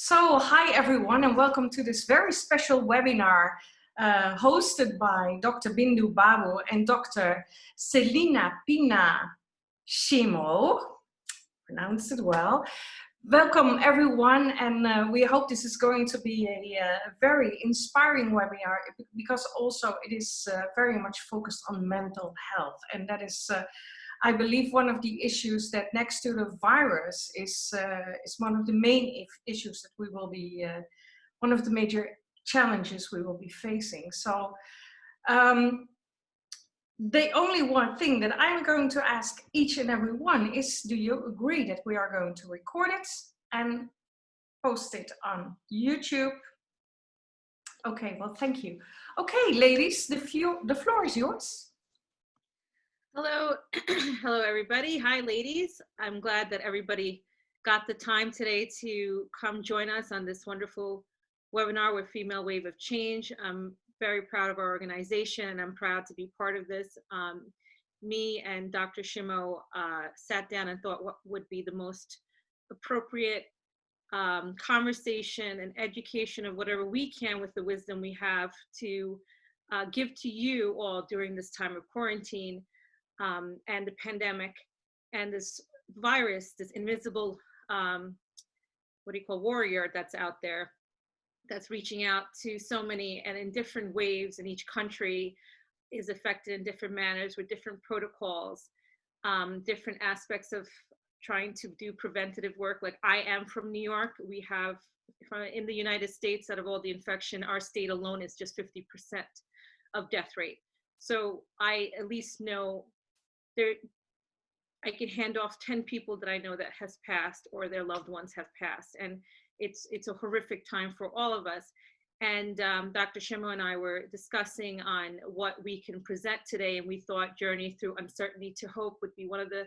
So, hi everyone, and welcome to this very special webinar hosted by Dr. Bindu Babu and Dr. Celina Pina Shemo. Pronounced it well. Welcome everyone, and we hope this is going to be a very inspiring webinar because also it is very much focused on mental health, and that is I believe one of the issues that next to the virus is one of the main issues that we will be, one of the major challenges we will be facing. So the only one thing that I'm going to ask each and every one is, do you agree that we are going to record it and post it on YouTube? Okay, well, thank you. Okay, ladies, the floor is yours. Hello, hello everybody. Hi ladies. I'm glad that everybody got the time today to come join us on this wonderful webinar with Female Wave of Change. I'm very proud of our organization and I'm proud to be part of this. Me and Dr. Shemo sat down and thought what would be the most appropriate conversation and education of whatever we can with the wisdom we have to give to you all during this time of quarantine. And the pandemic and this virus, this invisible, warrior that's out there, that's reaching out to so many and in different waves in each country, is affected in different manners with different protocols, different aspects of trying to do preventative work. Like I am from New York. We have, in the United States, out of all the infection, our state alone is just 50% of death rate. So I at least know I can hand off 10 people that I know that has passed or their loved ones have passed. And it's a horrific time for all of us. And Dr. Shimo and I were discussing on what we can present today. And we thought Journey Through Uncertainty to Hope would be one of the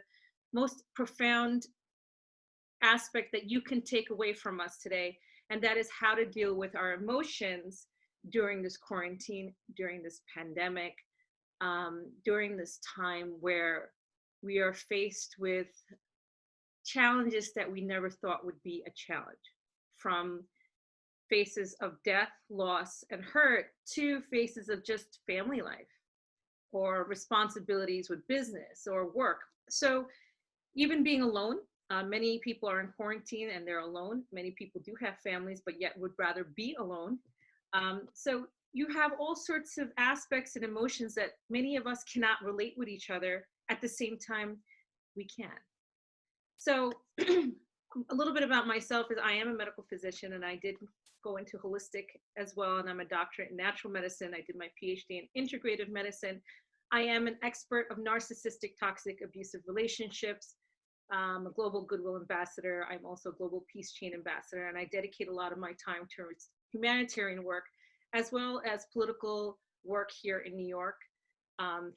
most profound aspects that you can take away from us today. And that is how to deal with our emotions during this quarantine, during this pandemic, during this time where we are faced with challenges that we never thought would be a challenge, from faces of death, loss, and hurt to faces of just family life or responsibilities with business or work. So even being alone, many people are in quarantine and they're alone. Many people do have families, but yet would rather be alone. So you have all sorts of aspects and emotions that many of us cannot relate with each other. At the same time, we can. So a little bit about myself is I am a medical physician and I did go into holistic as well. And I'm a doctorate in natural medicine. I did my PhD in integrative medicine. I am an expert of narcissistic, toxic, abusive relationships. I'm a global goodwill ambassador. I'm also a global peace chain ambassador. And I dedicate a lot of my time towards humanitarian work, as well as political work here in New York,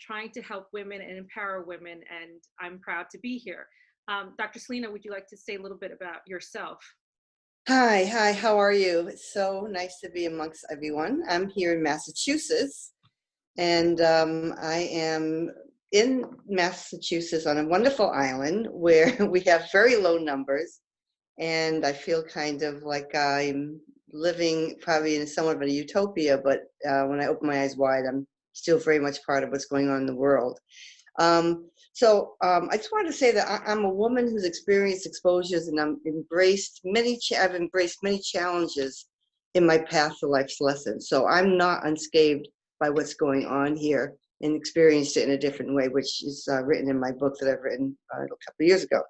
trying to help women and empower women, and I'm proud to be here. Dr. Celina, would you like to say a little bit about yourself? Hi, how are you? It's so nice to be amongst everyone. I'm here in Massachusetts, and I am in Massachusetts on a wonderful island where we have very low numbers, and I feel kind of like I'm living probably in somewhat of a utopia, but when I open my eyes wide, I'm still very much part of what's going on in the world. So I just wanted to say that I'm a woman who's experienced exposures, and I've embraced many challenges in my path to life's lessons. So I'm not unscathed by what's going on here and experienced it in a different way, which is written in my book that I've written a couple of years ago.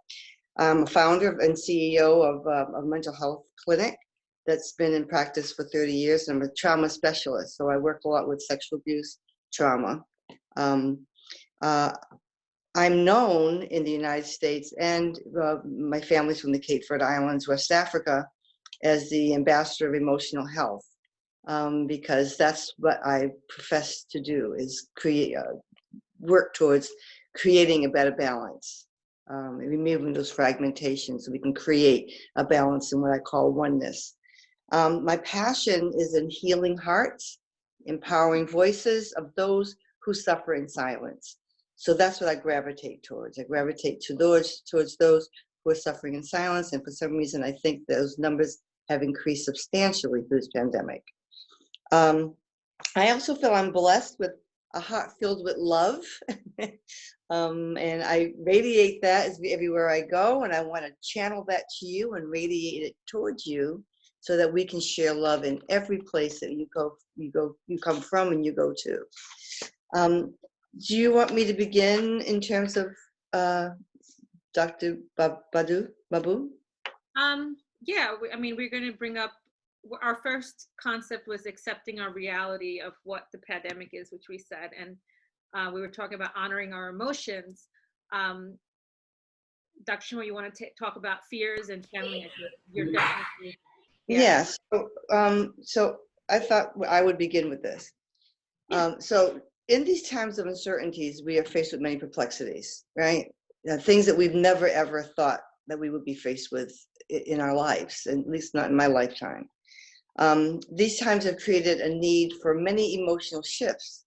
I'm a founder and CEO of a mental health clinic that's been in practice for 30 years. I'm a trauma specialist, so I work a lot with sexual abuse, trauma. I'm known in the United States, and my family's from the Cape Verde Islands, West Africa, as the ambassador of emotional health, because that's what I profess to do, is work towards creating a better balance, removing those fragmentations so we can create a balance in what I call oneness. My passion is in healing hearts, empowering voices of those who suffer in silence. So that's what I gravitate towards. I gravitate towards those who are suffering in silence. And for some reason, I think those numbers have increased substantially through this pandemic. I also feel I'm blessed with a heart filled with love. And I radiate that everywhere I go, and I want to channel that to you and radiate it towards you so that we can share love in every place that you come from and you go to. Do you want me to begin in terms of Dr. Babu? Yeah, I mean, we're going to bring up, our first concept was accepting our reality of what the pandemic is, which we said, and we were talking about honoring our emotions. Dr. Shimon, you want to talk about fears and channeling? You're definitely, yeah. So I thought I would begin with this. So in these times of uncertainties, we are faced with many perplexities, right? Things that we've never ever thought that we would be faced with in our lives, at least not in my lifetime. These times have created a need for many emotional shifts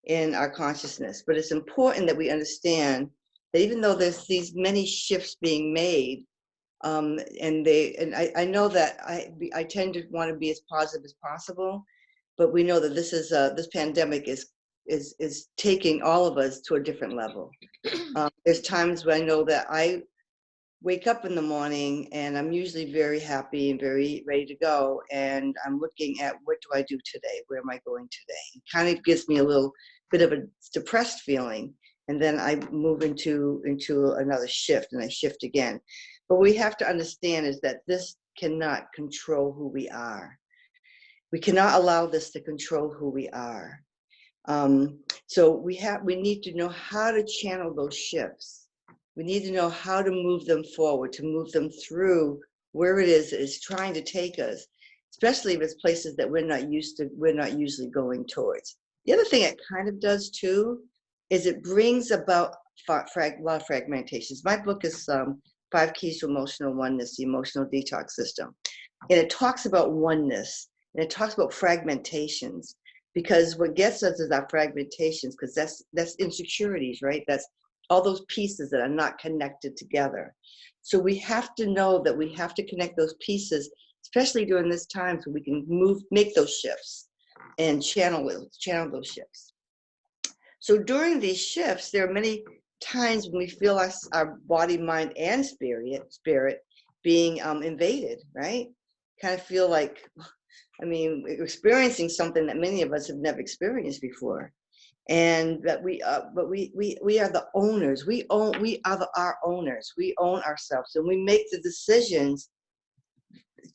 in our consciousness, but it's important that we understand that even though there's these many shifts being made, and I know that I tend to want to be as positive as possible, but we know that this pandemic is taking all of us to a different level. There's times when I know that I wake up in the morning and I'm usually very happy and very ready to go, and I'm looking at what do I do today? Where am I going today? It kind of gives me a little bit of a depressed feeling, and then I move into another shift, and I shift again. But we have to understand is that this cannot control who we are. We cannot allow this to control who we are. So we need to know how to channel those shifts. We need to know how to move them forward, to move them through where it is trying to take us, especially if it's places that we're not usually going towards. The other thing it kind of does too is it brings about a lot of fragmentations. My book is 5 Keys to Emotional Oneness, the Emotional Detox System. And it talks about oneness, and it talks about fragmentations, because what gets us is our fragmentations, because that's insecurities, right? That's all those pieces that are not connected together. So we have to know that we have to connect those pieces, especially during this time, so we can make those shifts and channel those shifts. So during these shifts, there are many times when we feel our body, mind, and spirit being invaded, right? Kind of feel like, we're experiencing something that many of us have never experienced before. And that we are the owners. We are our owners. We own ourselves, and we make the decisions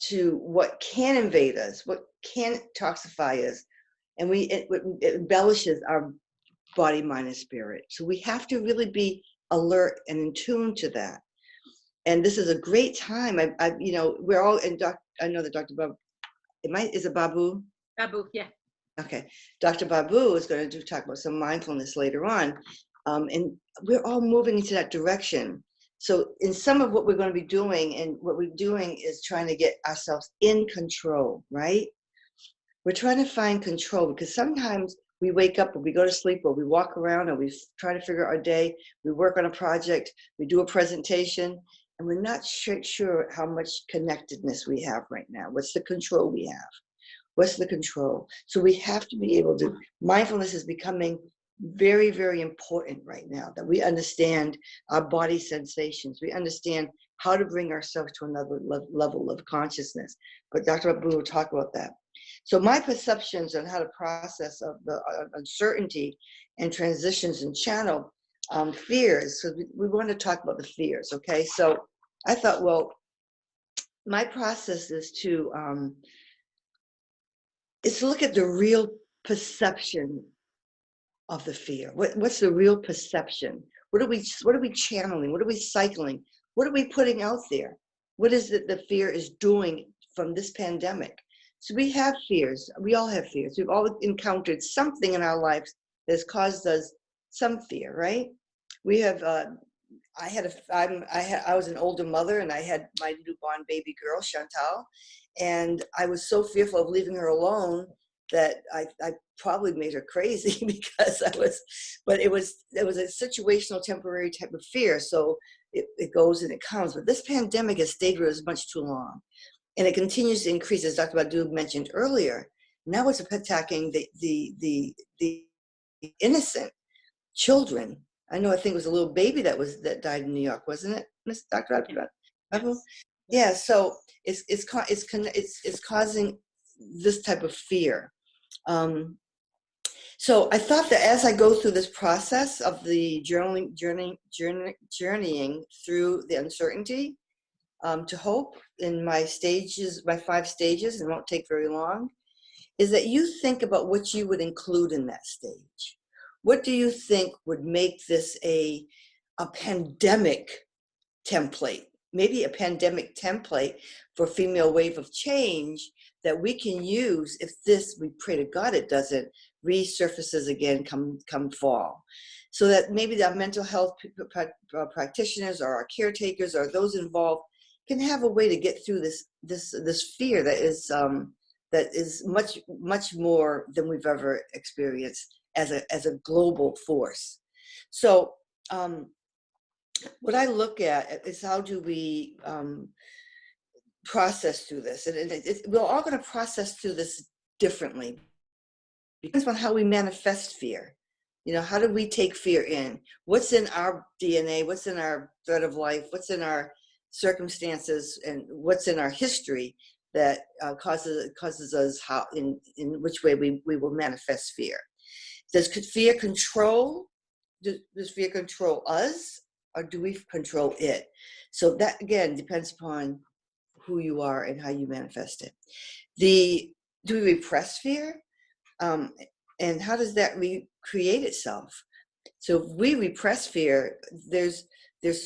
to what can invade us, what can toxify us, and it embellishes our body, mind, and spirit. So we have to really be alert and in tune to that. And this is a great time. We're all in. I know that Dr. Babu. Is it Babu? Babu, yeah. Okay, Dr. Babu is going to talk about some mindfulness later on, and we're all moving into that direction. So in some of what we're going to be doing, and what we're doing is trying to get ourselves in control, right? We're trying to find control, because sometimes we wake up or we go to sleep or we walk around or we try to figure out our day, we work on a project, we do a presentation, and we're not sure how much connectedness we have right now. What's the control we have? What's the control? So we have to be able to, mindfulness is becoming very, very important right now, that we understand our body sensations. We understand how to bring ourselves to another level of consciousness. But Dr. Babu will talk about that. So my perceptions on how to process of the uncertainty and transitions and channel fears. So we want to talk about the fears, okay? So I thought, well, my process is to look at the real perception of the fear. What's the real perception? What are we channeling? What are we cycling? What are we putting out there? What is it the fear is doing from this pandemic? So we have fears. We all have fears. We've all encountered something in our lives that's caused us some fear, right? We have. I was an older mother, and I had my newborn baby girl, Chantal, and I was so fearful of leaving her alone that I probably made her crazy, because but it was a situational, temporary type of fear. So it goes and it comes. But this pandemic has stayed with us much too long. and it continues to increase, as Dr. Badu mentioned earlier. Now it's attacking the innocent children. I think it was a little baby that died in New York, wasn't it, Miss Dr. Babu? Yeah. So it's causing this type of fear. So I thought that as I go through this process of the journeying through the uncertainty to hope in my 5 stages, and it won't take very long, is that you think about what you would include in that stage. What do you think would make this a pandemic template? Maybe a pandemic template for female wave of change that we can use if this, we pray to God it doesn't, resurfaces again come fall. So that maybe our mental health practitioners or our caretakers or those involved can have a way to get through this fear that is much more than we've ever experienced as a global force. So what I look at is how do we process through this, and we're all going to process through this differently. It depends on how we manifest fear. How do we take fear in? What's in our DNA? What's in our thread of life? What's in our circumstances? And what's in our history that causes us how in which way we will manifest fear? Does fear control? Does fear control us, or do we control it? So that again depends upon who you are and how you manifest it. Do we repress fear? And how does that recreate itself? So if we repress fear, there's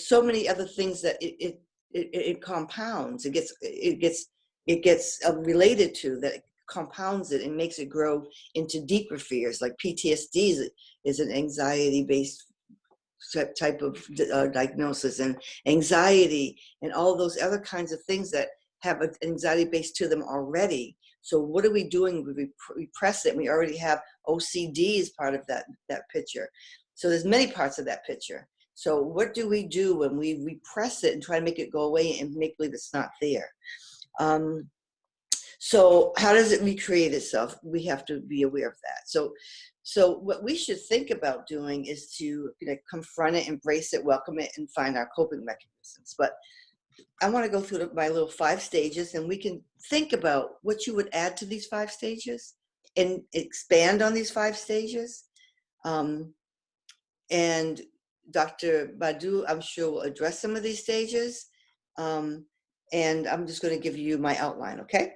so many other things that it compounds. It gets related to that. It compounds it and makes it grow into deeper fears. Like PTSD is an anxiety-based type of diagnosis, and anxiety and all those other kinds of things that have an anxiety base to them already. So what are we doing? We repress it. We already have OCD as part of that picture. So there's many parts of that picture. So what do we do when we repress it and try to make it go away and make believe it's not there? So how does it recreate itself? We have to be aware of that. So what we should think about doing is to confront it, embrace it, welcome it, and find our coping mechanisms. But I want to go through my little 5 stages, and we can think about what you would add to these 5 stages and expand on these 5 stages. And Dr. Badu, I'm sure, will address some of these stages. And I'm just going to give you my outline, okay?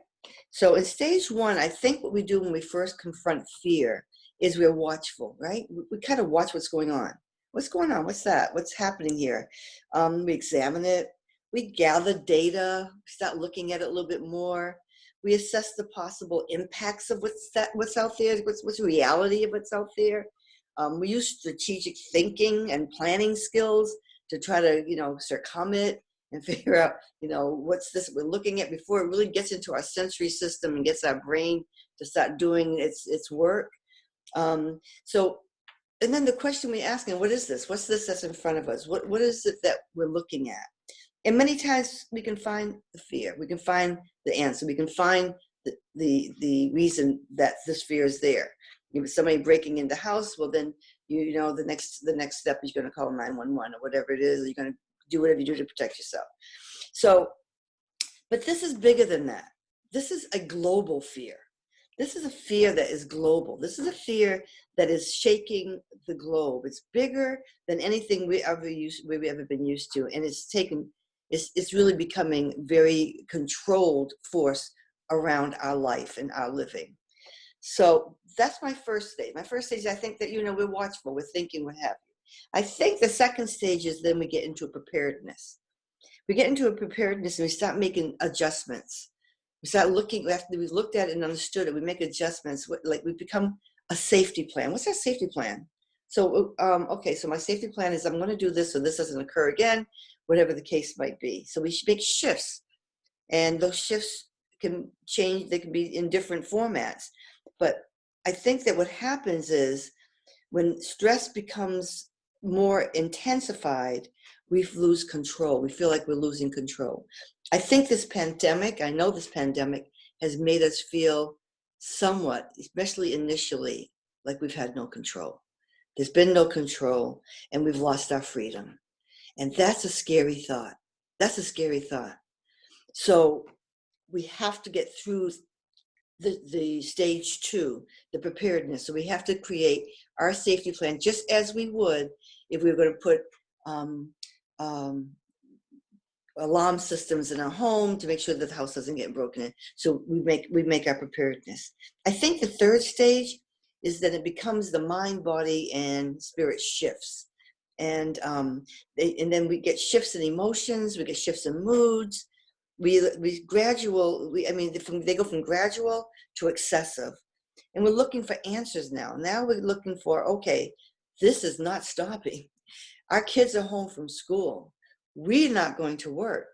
So in stage 1, I think what we do when we first confront fear is we're watchful, right? We kind of watch what's going on. What's going on? What's that? What's happening here? We examine it. We gather data, start looking at it a little bit more. We assess the possible impacts of what's out there, what's the reality of what's out there. We use strategic thinking and planning skills to try to, circum it and figure out, what's this we're looking at before it really gets into our sensory system and gets our brain to start doing its work. And then the question we ask, what is this? What's this that's in front of us? What is it that we're looking at? And many times we can find the fear. We can find the answer. We can find the reason that this fear is there. If somebody breaking into the house, well then the next step is you're going to call 911 or whatever it is. You're going to do whatever you do to protect yourself. So, but this is bigger than that. This is a global fear. This is a fear that is global. This is a fear that is shaking the globe. It's bigger than anything we've ever been used to, and it's really becoming very controlled force around our life and our living. So that's my first stage. My first stage, I think that, we're watchful, we're thinking, what have you. I think the second stage is then we get into a preparedness. We get into a preparedness and we start making adjustments. We start looking, after we've looked at it and understood it, we make adjustments, like we become a safety plan. What's our safety plan? So, okay, so my safety plan is I'm going to do this so this doesn't occur again, whatever the case might be. So we should make shifts, and those shifts can change. They can be in different formats. But I think that what happens is when stress becomes more intensified, we lose control. We feel like we're losing control. I think I know this pandemic has made us feel somewhat, especially initially, like we've had no control. There's been no control, and we've lost our freedom. And that's a scary thought. That's a scary thought. So we have to get through the stage 2, the preparedness. So we have to create our safety plan, just as we would if we were going to put alarm systems in our home to make sure that the house doesn't get broken in. So we make our preparedness. I think the third stage is that it becomes the mind, body, and spirit shifts. And then we get shifts in emotions, we get shifts in moods. They go from gradual to excessive. And we're looking for answers now. Now we're looking for, okay, this is not stopping. Our kids are home from school. We're not going to work.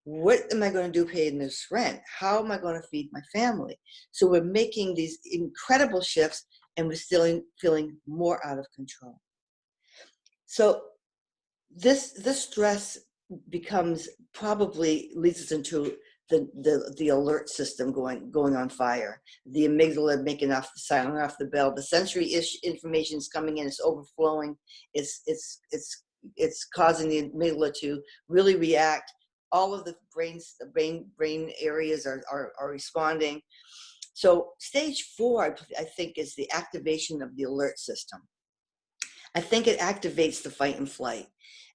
What am I going to do paying this rent? How am I going to feed my family? So we're making these incredible shifts, and we're still feeling more out of control. So this stress probably leads us into the alert system going on fire. The amygdala making sounding off the bell. The sensory information is coming in. It's overflowing. It's causing the amygdala to really react. All of the brain areas are responding. So stage 4, I think, is the activation of the alert system. I think it activates the fight and flight.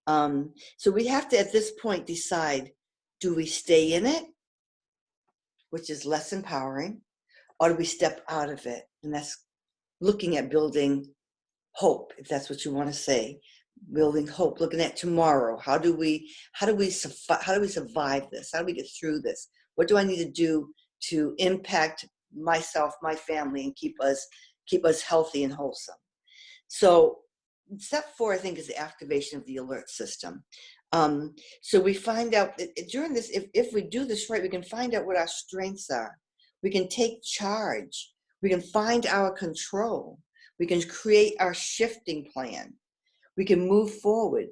So we have to, at this point, decide, do we stay in it, which is less empowering, or do we step out of it? And that's looking at building hope, if that's what you want to say. Building hope, looking at tomorrow. How do we survive this? How do we get through this? What do I need to do to impact myself, my family, and keep us healthy and wholesome? So step 4, I think, is the activation of the alert system. So we find out during this, if we do this right, we can find out what our strengths are. We can take charge. We can find our control. We can create our shifting plan. We can move forward.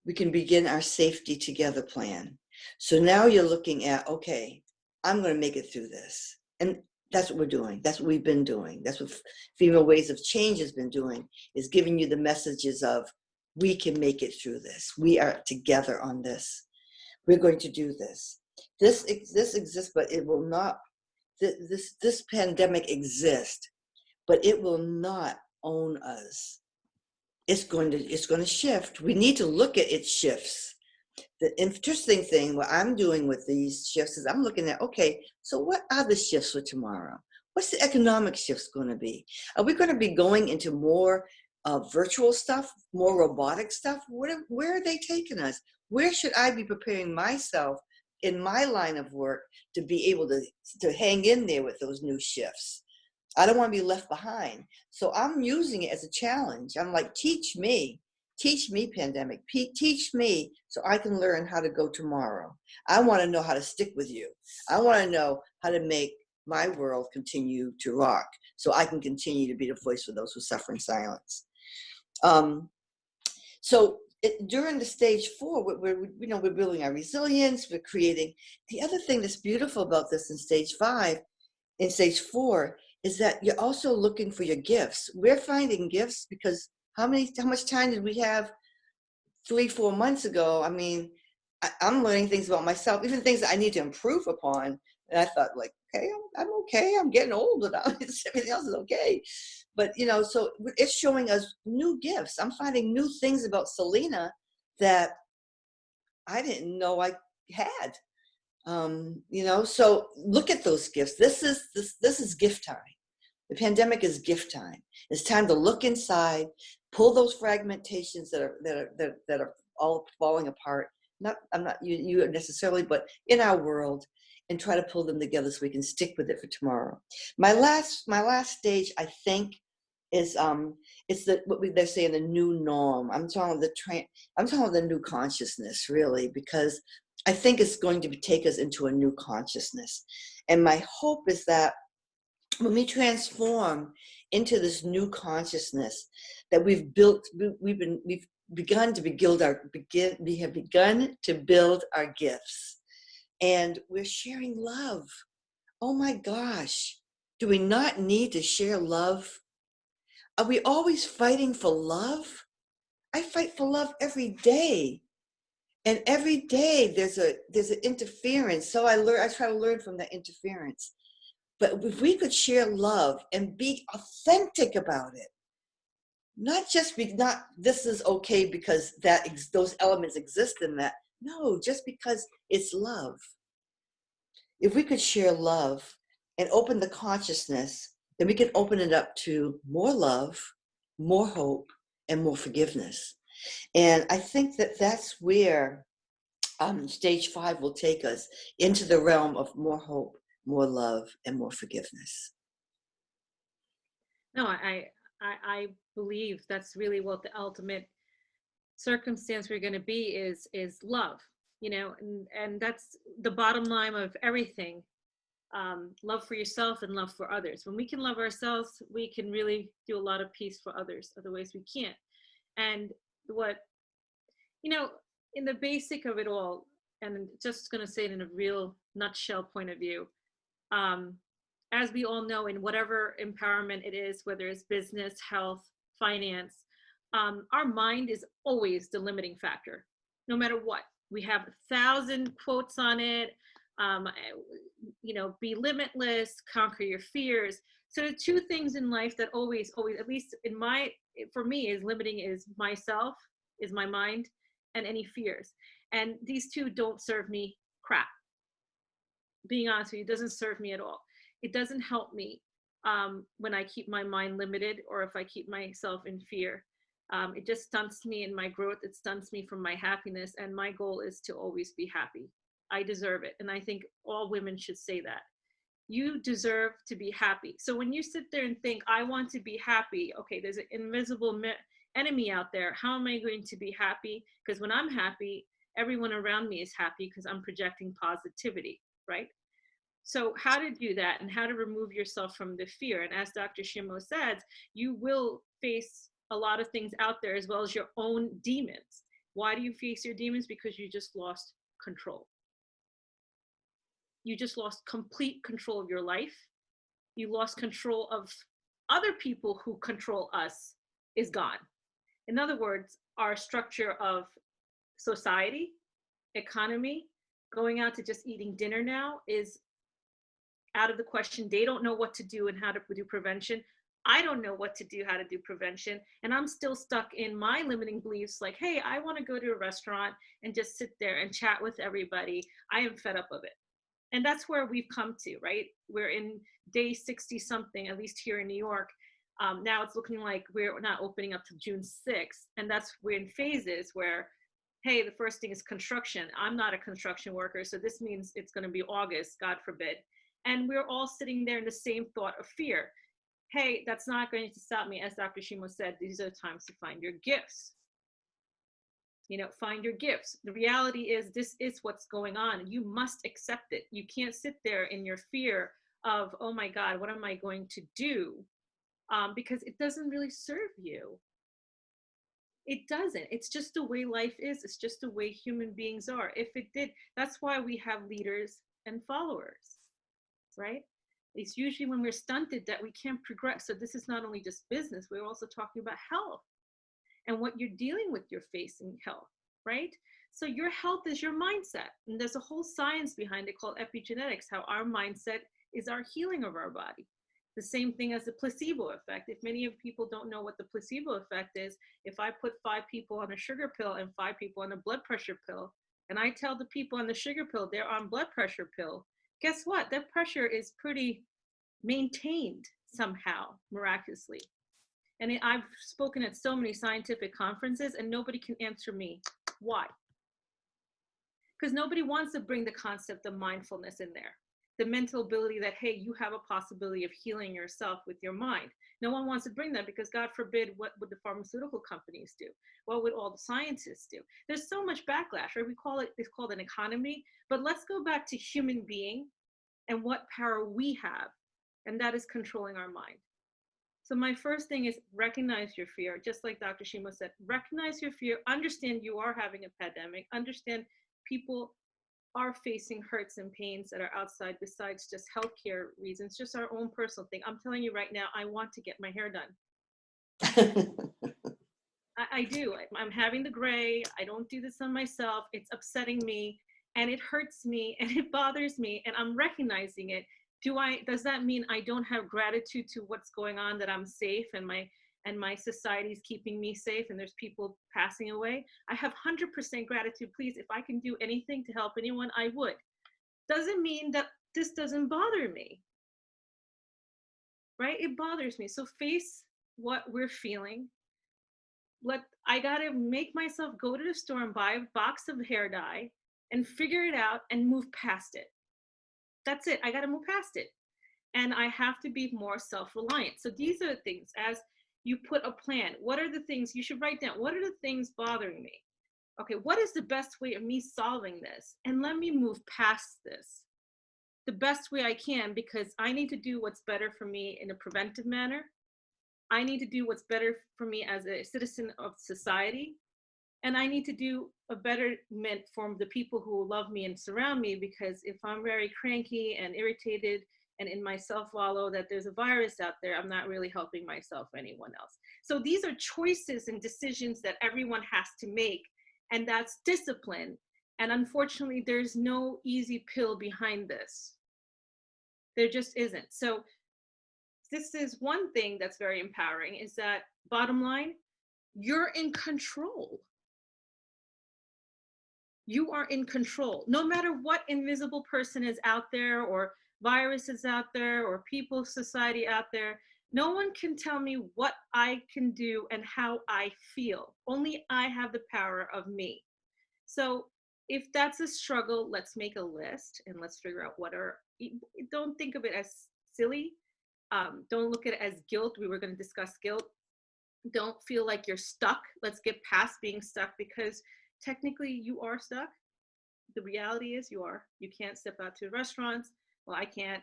We can begin our safety together plan. So now you're looking at, okay, I'm going to make it through this. And that's what we're doing. That's what we've been doing. That's what Female Ways of Change has been doing, is giving you the messages of, we can make it through this. We are together on this. We're going to do this. This exists, but it will not, this pandemic exists, but it will not own us. It's going to shift. We need to look at its shifts. The interesting thing, what I'm doing with these shifts, is I'm looking at, okay, so what are the shifts for tomorrow? What's the economic shifts going to be? Are we going to be going into more virtual stuff, more robotic stuff? Where are they taking us? Where should I be preparing myself in my line of work to be able to hang in there with those new shifts? I don't want to be left behind. So I'm using it as a challenge. I'm like, teach me, pandemic, teach me so I can learn how to go tomorrow. I want to know how to stick with you. I want to know how to make my world continue to rock so I can continue to be the voice for those who suffer in silence. During the stage 4, we're building our resilience. We're creating. The other thing that's beautiful about this in stage 4 is that you're also looking for your gifts. We're finding gifts because how much time did we have 3-4 months ago? I mean, I'm learning things about myself, even things that I need to improve upon. And I thought, like, okay, I'm okay. I'm getting older now. Everything else is okay. But, so it's showing us new gifts. I'm finding new things about Celina that I didn't know I had. So look at those gifts. This is gift time. The pandemic is gift time. It's time to look inside, pull those fragmentations that are all falling apart. I'm not you necessarily, but in our world, and try to pull them together so we can stick with it for tomorrow. My last stage, I think, is they're saying the new norm. I'm talking about the new consciousness, really, because I think it's going to take us into a new consciousness. And my hope is that when we transform into this new consciousness that we've built, we've begun to build our gifts, and we're sharing love. Oh my gosh, do we not need to share love? Are we always fighting for love? I fight for love every day. And every day there's an interference. So I try to learn from that interference. But if we could share love and be authentic about it, not just this is okay because those elements exist in that. No, just because it's love. If we could share love and open the consciousness, then we can open it up to more love, more hope, and more forgiveness. And I think that that's where stage 5 will take us, into the realm of more hope, more love, and more forgiveness. No, I believe that's really what the ultimate circumstance we're going to be is love, and that's the bottom line of everything. Love for yourself and love for others. When we can love ourselves, we can really do a lot of peace for others. Otherwise we can't. And what, in the basic of it all, and just going to say it in a real nutshell point of view, as we all know, in whatever empowerment it is, whether it's business, health, finance, our mind is always the limiting factor, no matter what. We have 1,000 quotes on it. Be limitless, conquer your fears. So the two things in life that always, at least for me, is limiting is myself, is my mind, and any fears. And these two don't serve me crap. Being honest with you, it doesn't serve me at all. It doesn't help me when I keep my mind limited, or if I keep myself in fear. It just stunts me in my growth. It stunts me from my happiness. And my goal is to always be happy. I deserve it. And I think all women should say that. You deserve to be happy. So when you sit there and think, I want to be happy, okay, there's an invisible enemy out there. How am I going to be happy? Because when I'm happy, everyone around me is happy because I'm projecting positivity, right? So how to do that and how to remove yourself from the fear. And as Dr. Shemo said, you will face a lot of things out there, as well as your own demons. Why do you face your demons? Because you just lost control. You just lost complete control of your life. You lost control of other people who control us is gone. In other words, our structure of society, economy, going out to just eating dinner now is out of the question. They don't know what to do and how to do prevention. I don't know what to do, how to do prevention. And I'm still stuck in my limiting beliefs like, hey, I want to go to a restaurant and just sit there and chat with everybody. I am fed up of it. And that's where we've come to, right? We're in day 60 something, at least here in New York. Now it's looking like we're not opening up to June 6th. And we're in phases where, hey, the first thing is construction. I'm not a construction worker, so this means it's going to be August, God forbid. And we're all sitting there in the same thought of fear. Hey, that's not going to stop me. As Dr. Shemo said, these are the times to find your gifts. Find your gifts. The reality is this is what's going on. You must accept it. You can't sit there in your fear of, oh my God, what am I going to do? Because it doesn't really serve you. It doesn't. It's just the way life is. It's just the way human beings are. If it did, that's why we have leaders and followers, right? It's usually when we're stunted that we can't progress. So this is not only just business, we're also talking about health and what you're dealing with, you're facing health, right? So your health is your mindset. And there's a whole science behind it called epigenetics, how our mindset is our healing of our body. The same thing as the placebo effect. If many of people don't know what the placebo effect is, if I put 5 people on a sugar pill and 5 people on a blood pressure pill, and I tell the people on the sugar pill they're on blood pressure pill, guess what? Their pressure is pretty maintained somehow, miraculously. And I've spoken at so many scientific conferences and nobody can answer me why. Because nobody wants to bring the concept of mindfulness in there. The mental ability that, hey, you have a possibility of healing yourself with your mind. No one wants to bring that because God forbid, what would the pharmaceutical companies do? What would all the scientists do? There's so much backlash, right? It's called an economy, but let's go back to human being and what power we have. And that is controlling our mind. So my first thing is recognize your fear. Just like Dr. Shemo said, recognize your fear, understand you are having a pandemic, understand people are facing hurts and pains that are outside besides just healthcare reasons, just our own personal thing. I'm telling you right now, I want to get my hair done. I do. I'm having the gray. I don't do this on myself. It's upsetting me and it hurts me and it bothers me and I'm recognizing it. Does that mean I don't have gratitude to what's going on, that I'm safe and my society is keeping me safe and there's people passing away? I have 100% gratitude. Please, if I can do anything to help anyone, I would. Doesn't mean that this doesn't bother me, right? It bothers me. So face what we're feeling. I gotta make myself go to the store and buy a box of hair dye and figure it out and move past it. That's it. I gotta move past it. And I have to be more self-reliant. So these are the things, as you put a plan, what are the things you should write down? What are the things bothering me? Okay, what is the best way of me solving this? And let me move past this the best way I can, because I need to do what's better for me in a preventive manner. I need to do what's better for me as a citizen of society. And I need to do a betterment for the people who love me and surround me, because if I'm very cranky and irritated and in my self-wallow that there's a virus out there, I'm not really helping myself or anyone else. So these are choices and decisions that everyone has to make, and that's discipline. And unfortunately, there's no easy pill behind this. There just isn't. So this is one thing that's very empowering, is that bottom line, you're in control. You are in control. No matter what invisible person is out there, or virus is out there, or people, society out there, no one can tell me what I can do and how I feel. Only I have the power of me. So if that's a struggle, let's make a list and let's figure out don't think of it as silly. Don't look at it as guilt. We were going to discuss guilt. Don't feel like you're stuck. Let's get past being stuck, because technically you are stuck. The reality is you are. You can't step out to restaurants. Well, I can't.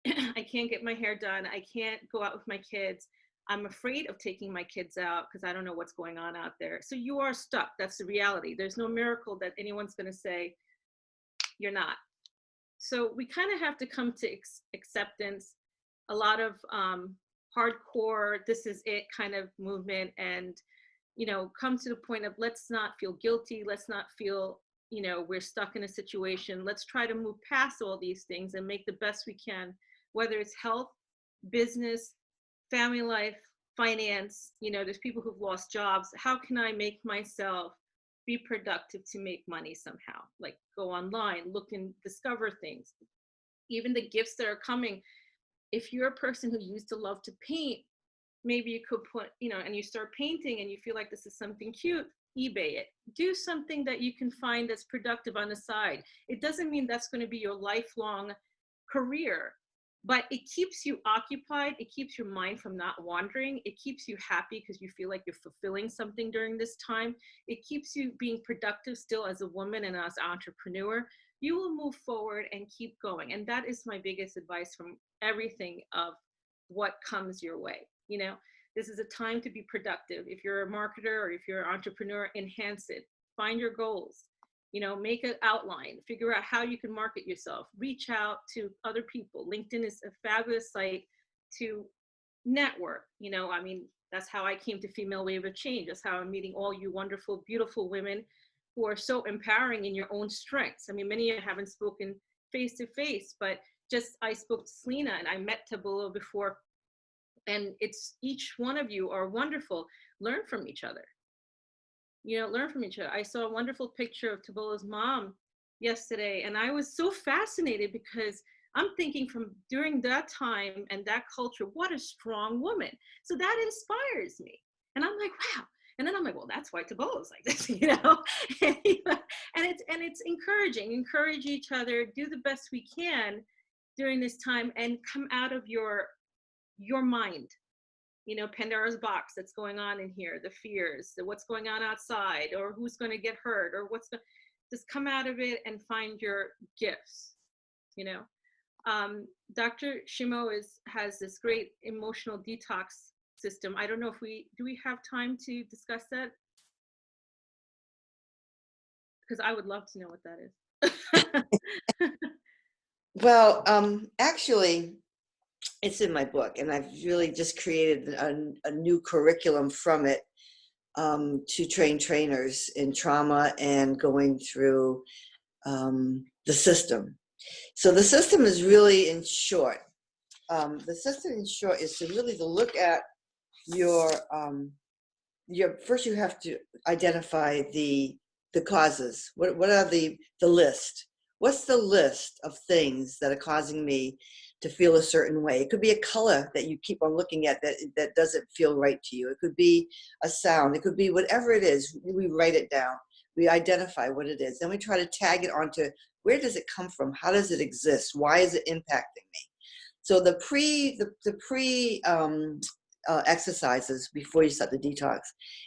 I can't get my hair done. I can't go out with my kids. I'm afraid of taking my kids out because I don't know what's going on out there. So you are stuck. That's the reality. There's no miracle that anyone's going to say you're not. So we kind of have to come to acceptance. A lot of hardcore, this is it kind of movement, and come to the point of, let's not feel guilty. Let's not feel we're stuck in a situation. Let's try to move past all these things and make the best we can, whether it's health, business, family life, finance. There's people who've lost jobs. How can I make myself be productive to make money somehow? Like go online, look and discover things. Even the gifts that are coming. If you're a person who used to love to paint, maybe you could put, and you start painting and you feel like this is something cute, eBay it. Do something that you can find that's productive on the side. It doesn't mean that's going to be your lifelong career, but it keeps you occupied. It keeps your mind from not wandering. It keeps you happy because you feel like you're fulfilling something during this time. It keeps you being productive still as a woman and as an entrepreneur. You will move forward and keep going. And that is my biggest advice from everything of what comes your way. This is a time to be productive. If you're a marketer or if you're an entrepreneur, enhance it. Find your goals. Make an outline. Figure out how you can market yourself. Reach out to other people. LinkedIn is a fabulous site to network. That's how I came to Female Wave of Change. That's how I'm meeting all you wonderful, beautiful women who are so empowering in your own strengths. Many of you haven't spoken face to face, but I spoke to Celina and I met Tabula before. And it's, each one of you are wonderful. Learn from each other. Learn from each other. I saw a wonderful picture of Tabula's mom yesterday, and I was so fascinated because I'm thinking from during that time and that culture, what a strong woman. So that inspires me. And I'm like, wow. And then I'm like, well, that's why Tabula's like this, and it's encouraging. Encourage each other, do the best we can during this time, and come out of your mind, Pandora's box that's going on in here, the fears, what's going on outside, or who's going to get hurt, or just come out of it and find your gifts. Dr. Shemo has this great emotional detox system. I don't know if do we have time to discuss that? Because I would love to know what that is. Well, actually, it's in my book, and I've really just created a new curriculum from it to train trainers in trauma and going through the system. So the system is really, in short, is to really to look at your first you have to identify the causes. What are the list? What's the list of things that are causing me to feel a certain way? It could be a color that you keep on looking at that doesn't feel right to you. It could be a sound. It could be whatever it is. We write it down. We identify what it is. Then we try to tag it onto where does it come from? How does it exist? Why is it impacting me? So the pre exercises before you start the detox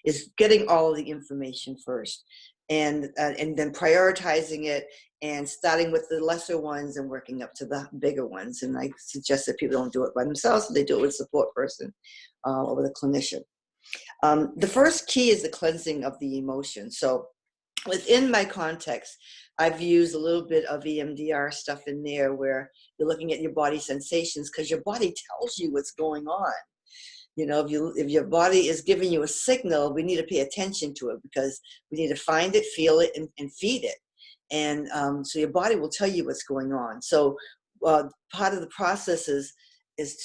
is getting all of the information first, and then prioritizing it and starting with the lesser ones and working up to the bigger ones. And I suggest that people don't do it by themselves; so they do it with a support person or with a clinician. The first key is the cleansing of the emotion. So within my context, I've used a little bit of EMDR stuff in there where you're looking at your body sensations, because your body tells you what's going on. You know, if your body is giving you a signal, we need to pay attention to it, because we need to find it, feel it, and feed it. And so your body will tell you what's going on. So part of the process is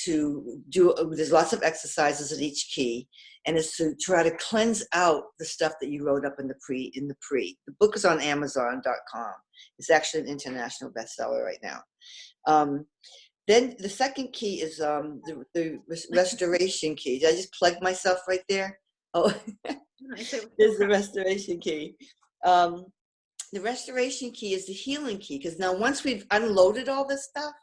to do, there's lots of exercises at each key, and it's to try to cleanse out the stuff that you wrote up in the pre. The book is on Amazon.com. It's actually an international bestseller right now. Then the second key is the restoration key. Did I just plug myself right there? Oh, there's the restoration key. The restoration key is the healing key, because now once we've unloaded all this stuff,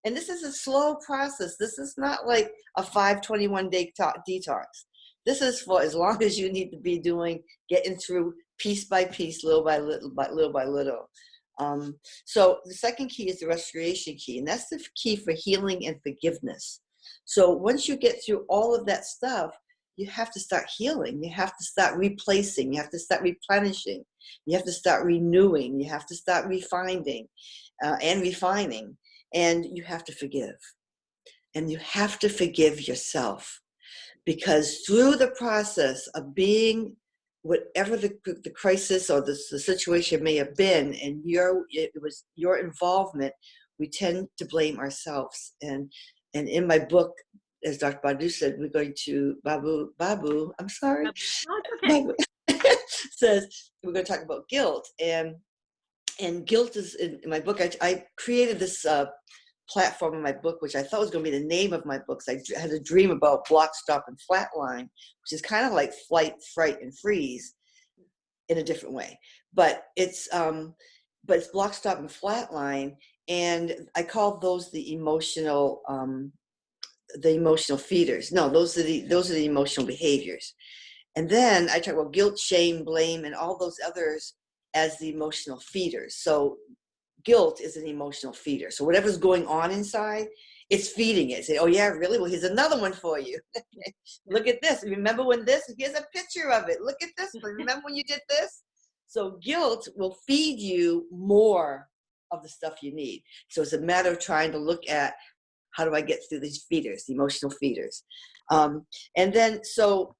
and this is a slow process. This is not like a 521-day detox. This is for as long as you need to be doing, getting through piece by piece, little by little. So the second key is the restoration key, and that's the key for healing and forgiveness. So once you get through all of that stuff, you have to start healing. You have to start replacing. You have to start replenishing. You have to start renewing. You have to start refining and refining. And you have to forgive. And you have to forgive yourself, because through the process of being whatever the crisis or the situation may have been, and it was your involvement, we tend to blame ourselves. And in my book, as Dr. Babu said, we're going to Babu. I'm sorry. Okay. Babu says we're going to talk about guilt, and guilt is in my book. I created this platform in my book, which I thought was going to be the name of my books. I had a dream about block, stop, and flatline, which is kind of like flight, fright, and freeze in a different way. But it's block, stop, and flatline, and I call those the emotional feeders. No, those are the emotional behaviors. And then I talk about guilt, shame, blame, and all those others as the emotional feeders. So guilt is an emotional feeder. So whatever's going on inside, it's feeding it. Say, oh yeah, really? Well, here's another one for you. Look at this. Remember when this? Here's a picture of it. Look at this one. Remember when you did this? So guilt will feed you more of the stuff you need. So it's a matter of trying to look at, how do I get through these feeders, the emotional feeders? And then, so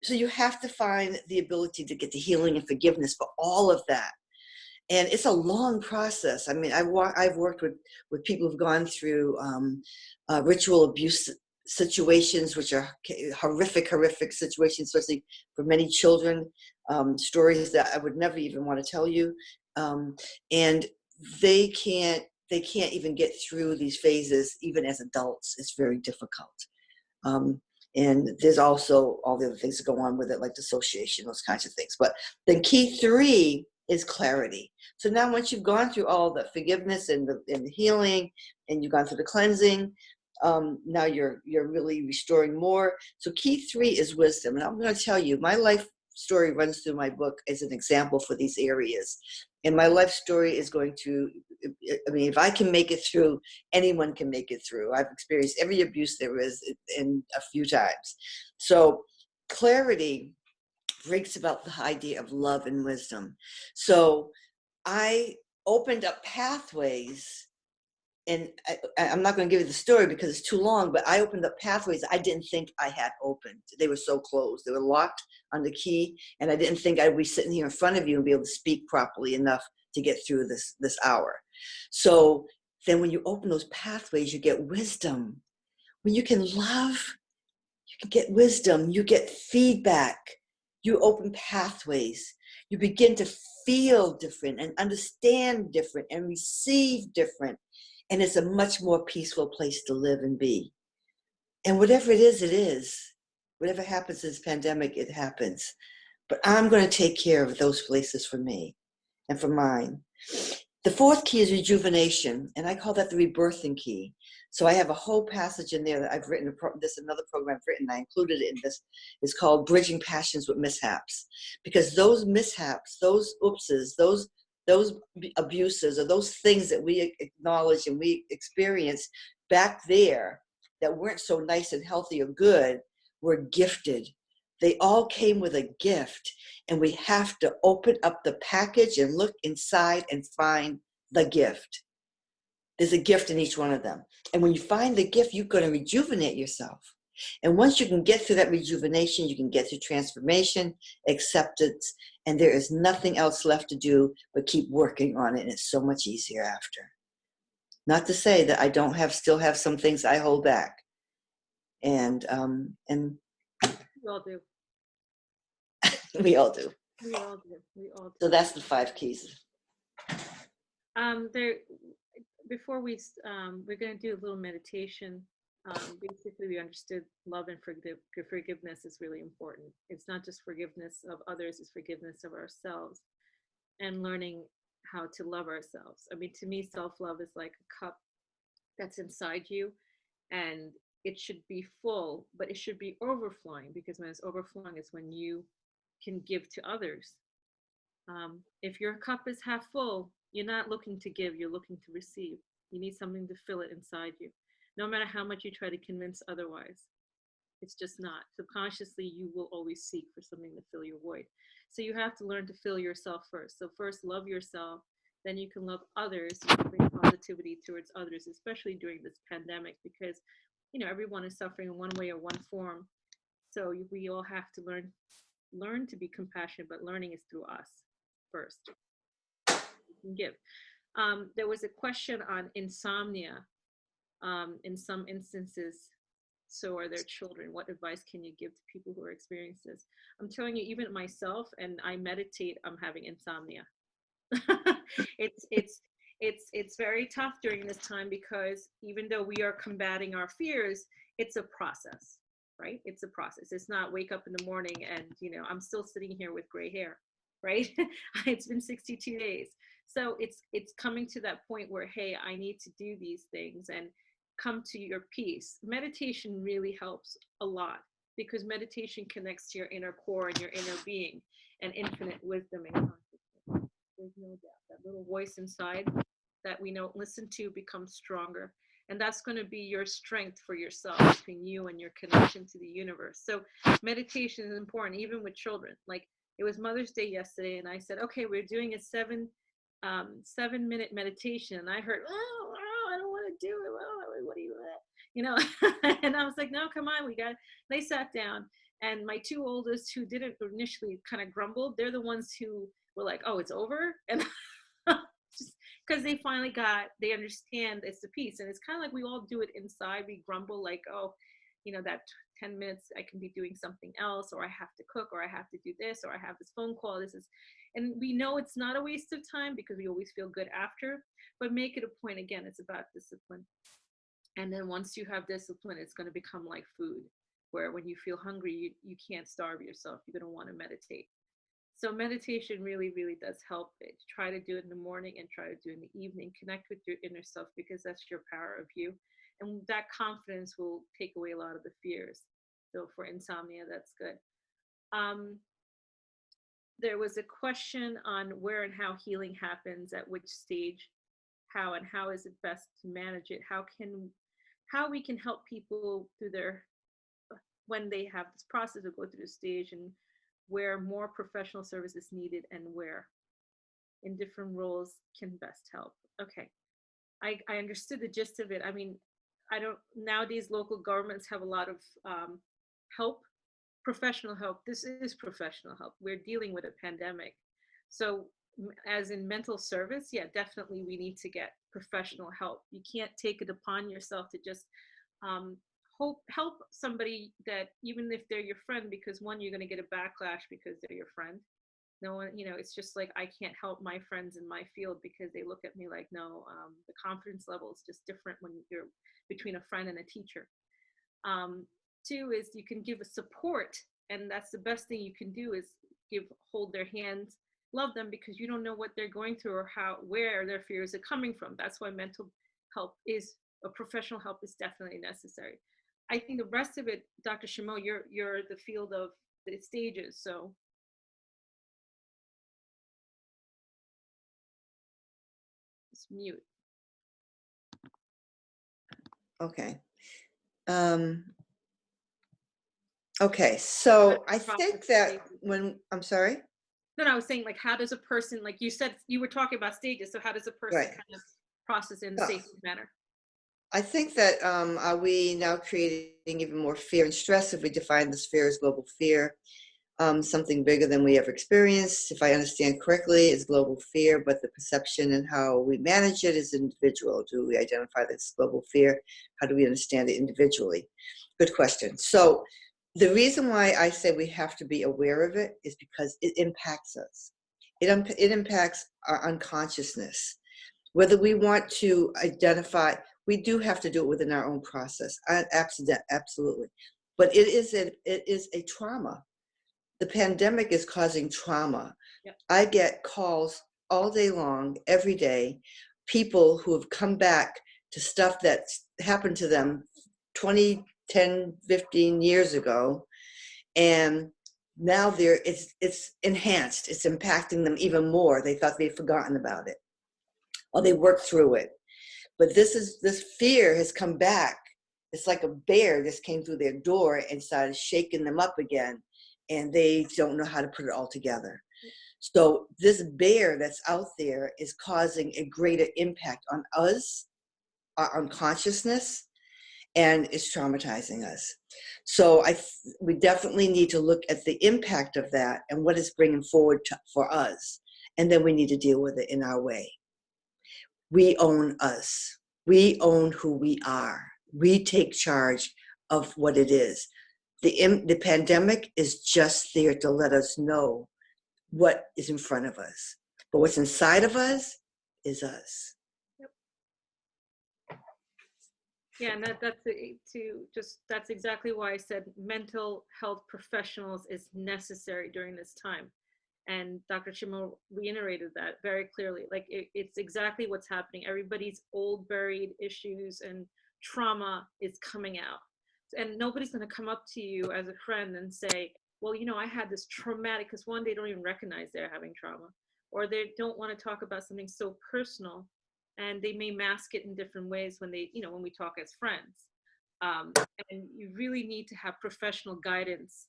you have to find the ability to get to healing and forgiveness for all of that. And it's a long process. I mean, I've worked with people who've gone through ritual abuse situations, which are horrific situations, especially for many children, stories that I would never even want to tell you. And they can't even get through these phases, even as adults. It's very difficult. And there's also all the other things that go on with it, like dissociation, those kinds of things. But then key 3 is clarity. So now once you've gone through all the forgiveness and the healing, and you've gone through the cleansing, now you're really restoring more. So key 3 is wisdom. And I'm going to tell you, my life story runs through my book as an example for these areas. And my life story is going to, I mean, if I can make it through, anyone can make it through. I've experienced every abuse there is in a few times. So clarity brings about the idea of love and wisdom. So I opened up pathways, and I'm not going to give you the story because it's too long, but I opened up pathways I didn't think I had opened. They were so closed. They were locked on the key, and I didn't think I'd be sitting here in front of you and be able to speak properly enough to get through this hour. So then when you open those pathways, you get wisdom. When you can love, you can get wisdom, you get feedback, you open pathways, you begin to feel different and understand different and receive different. And it's a much more peaceful place to live and be. And whatever it is, it is. Whatever happens in this pandemic, it happens. But I'm going to take care of those places for me and for mine. The fourth key is rejuvenation, and I call that the rebirthing key. So I have a whole passage in there that I've written, another program I've written, I included it in this. It's called Bridging Passions with Mishaps. Because those mishaps, those oopses, those abuses, or those things that we acknowledge and we experience back there that weren't so nice and healthy or good, were gifted. They all came with a gift, and we have to open up the package and look inside and find the gift. There's a gift in each one of them. And when you find the gift, you're going to rejuvenate yourself. And once you can get through that rejuvenation, you can get through transformation, acceptance, and there is nothing else left to do but keep working on it. And it's so much easier after. Not to say that I don't still have some things I hold back. And We all do. we all do. We all do. We all do. So that's the 5 keys. Before we're going to do a little meditation. Basically, we understood love and forgiveness is really important. It's not just forgiveness of others, it's forgiveness of ourselves, and learning how to love ourselves. I mean, to me, self-love is like a cup that's inside you, and it should be full, but it should be overflowing, because when it's overflowing is when you can give to others. If your cup is half full, you're not looking to give, you're looking to receive. You need something to fill it inside you. No matter how much you try to convince otherwise, it's just not. Subconsciously, you will always seek for something to fill your void. So you have to learn to fill yourself first. So first, love yourself, then you can love others. You can bring positivity towards others, especially during this pandemic, because everyone is suffering in one way or one form. So we all have to learn to be compassionate, but learning is through us first. You can give. There was a question on insomnia. In some instances, so are their children. What advice can you give to people who are experiencing this? I'm telling you, even myself, and I meditate, I'm having insomnia. It's very tough during this time, because even though we are combating our fears, it's a process, right? It's a process. It's not wake up in the morning and I'm still sitting here with gray hair, right? It's been 62 days. So it's coming to that point where, hey, I need to do these things and come to your peace. Meditation really helps a lot, because meditation connects to your inner core and your inner being and infinite wisdom and consciousness. There's no doubt that little voice inside that we don't listen to becomes stronger. And that's going to be your strength for yourself, between you and your connection to the universe. So meditation is important, even with children. Like, it was Mother's Day yesterday, and I said, okay, we're doing a 7-minute meditation. And I heard, oh, I don't want to do it. What do you want? And I was like, no, come on, they sat down. And my 2 oldest, who didn't initially, kind of grumbled. They're the ones who were like, oh, it's over. And just because they understand it's the peace. And it's kind of like we all do it inside. We grumble like, oh, that 10 minutes I can be doing something else, or I have to cook, or I have to do this, or I have this phone call. And we know it's not a waste of time, because we always feel good after, but make it a point. Again, it's about discipline. And then once you have discipline, it's going to become like food, where when you feel hungry, you can't starve yourself. You're going to want to meditate. So meditation really, really does help. Try to do it in the morning and try to do it in the evening. Connect with your inner self, because that's your power of you. And that confidence will take away a lot of the fears. So for insomnia, that's good. there was a question on where and how healing happens, at which stage, how and how is it best to manage it, how we can help people through their, when they have this process of go through the stage, and where more professional service is needed, and where in different roles can best help. Okay, I understood the gist of it. I mean, I don't, nowadays local governments have a lot of help, professional help. This is professional help. We're dealing with a pandemic. So as in mental service, yeah, definitely we need to get professional help. You can't take it upon yourself to just help somebody that, even if they're your friend, because one, you're going to get a backlash because they're your friend. No one, it's just like, I can't help my friends in my field because they look at me like, no, the confidence level is just different when you're between a friend and a teacher. Two is you can give a support, and that's the best thing you can do, is hold their hands, love them, because you don't know what they're going through or where their fears are coming from. That's why mental help professional help is definitely necessary. I think the rest of it, Dr. Shemo, you're the field of the stages, so. Just mute. Okay. Okay, so I think that I'm sorry? No, I was saying, like, how does a person, like you said, you were talking about stages, so how does a person Right. kind of process in a safe manner? I think that are we now creating even more fear and stress if we define this fear as global fear? Something bigger than we ever experienced, if I understand correctly, is global fear, but the perception and how we manage it is individual. Do we identify this global fear? How do we understand it individually? Good question. So the reason why I say we have to be aware of it is because it impacts us. It impacts our unconsciousness. Whether we want to identify, we do have to do it within our own process. Absolutely. But it is a trauma. The pandemic is causing trauma. Yep. I get calls all day long, every day, people who have come back to stuff that happened to them 20, 10, 15 years ago. And now it's enhanced. It's impacting them even more. They thought they'd forgotten about it, or they worked through it. But this fear has come back. It's like a bear just came through their door and started shaking them up again, and they don't know how to put it all together. So this bear that's out there is causing a greater impact on us, our unconsciousness, and it's traumatizing us. So we definitely need to look at the impact of that and what it's bringing forward for us, and then we need to deal with it in our way. We own us. We own who we are. We take charge of what it is. The pandemic is just there to let us know what is in front of us. But what's inside of us is us. Yep. Yeah, and that's exactly why I said mental health professionals is necessary during this time. And Dr. Shimo reiterated that very clearly. Like, it's exactly what's happening. Everybody's old buried issues and trauma is coming out. And nobody's going to come up to you as a friend and say, well, I had this traumatic, because one, they don't even recognize they're having trauma, or they don't want to talk about something so personal, and they may mask it in different ways when when we talk as friends. And you really need to have professional guidance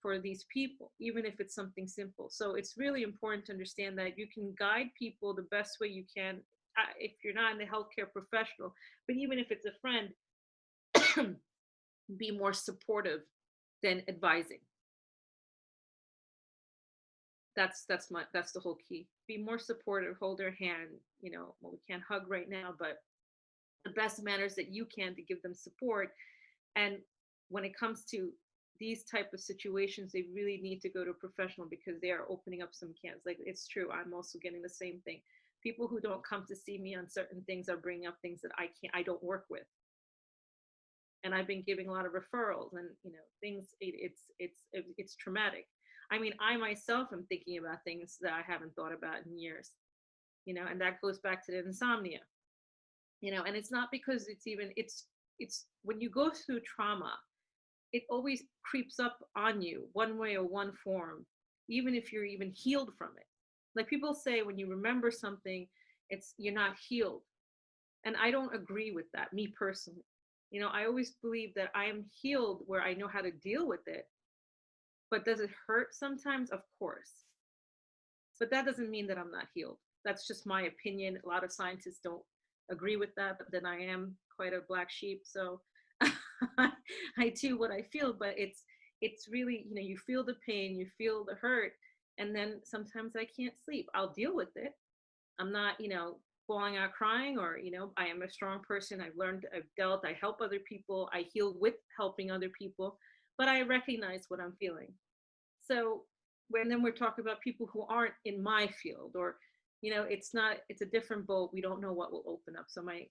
for these people, even if it's something simple. So it's really important to understand that you can guide people the best way you can, if you're not in the healthcare professional, but even if it's a friend, be more supportive than advising. That's the whole key. Be more supportive, hold their hand. Well, we can't hug right now, but the best manners that you can to give them support. And when it comes to these type of situations, they really need to go to a professional, because they are opening up some cans. Like, it's true, I'm also getting the same thing. People who don't come to see me on certain things are bringing up things that I don't work with. And I've been giving a lot of referrals, and things, it's traumatic. I mean, I myself am thinking about things that I haven't thought about in years, and that goes back to the insomnia, and it's not because it's when you go through trauma, it always creeps up on you one way or one form. even if you're even healed from it. Like people say, when you remember something, you're not healed. And I don't agree with that, me personally. You know, I always believe that I am healed where I know how to deal with it. But does it hurt sometimes? Of course. But that doesn't mean that I'm not healed. That's just my opinion. A lot of scientists don't agree with that, but then I am quite a black sheep. So I do what I feel, but it's really, you know, you feel the pain, you feel the hurt, and then sometimes I can't sleep. I'll deal with it. I'm not, you know, falling out crying, or, you know, I am a strong person. I've learned, I've dealt, I help other people, I heal with helping other people, but I recognize what I'm feeling. So when then we're talking about people who aren't in my field, or, you know, it's a different boat. We don't know what will open up. So my